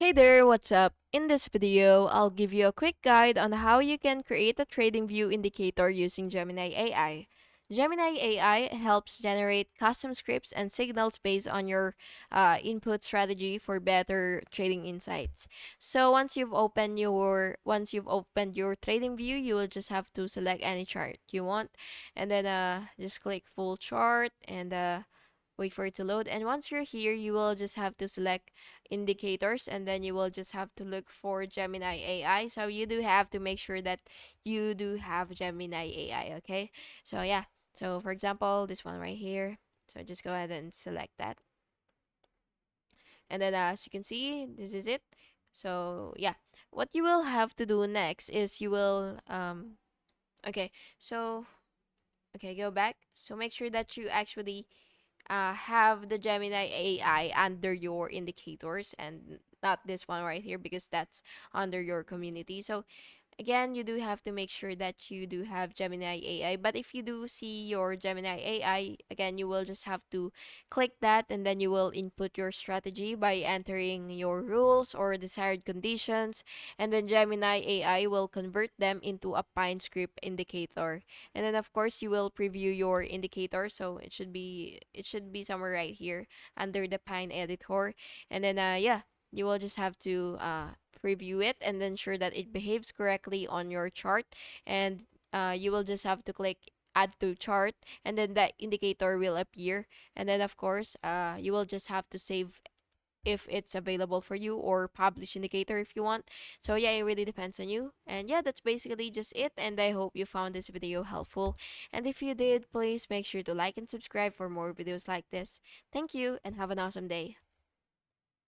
Hey there, what's up? In this video, I'll give you a quick guide on how you can create a TradingView indicator using Gemini AI. Gemini AI helps generate custom scripts and signals based on your input strategy for better trading insights. So once you've opened your TradingView, you will just have to select any chart you want, and then just click full chart and wait for it to load. And once you're here, you will just have to select indicators, and then you will just have to look for Gemini AI. So you do have to make sure that you do have Gemini AI, okay? So yeah. So for example, this one right here. So just go ahead and select that. And then as you can see, this is it. So yeah, what you will have to do next is you will okay, so okay, go back. So make sure that you actually have the Gemini AI under your indicators and not this one right here because that's under your community. So again, you do have to make sure that you do have Gemini AI. But if you do see your Gemini AI, again, you will just have to click that and then you will input your strategy by entering your rules or desired conditions. And then Gemini AI will convert them into a Pine script indicator. And then of course you will preview your indicator. So it should be somewhere right here under the Pine editor. And then yeah, you will just have to preview it and ensure that it behaves correctly on your chart. And you will just have to click add to chart, and then that indicator will appear. And then of course you will just have to save if it's available for you, or publish indicator if you want. So yeah, it really depends on you. And yeah, that's basically just it, and I hope you found this video helpful. And if you did, please make sure to like and subscribe for more videos like this. Thank you and have an awesome day.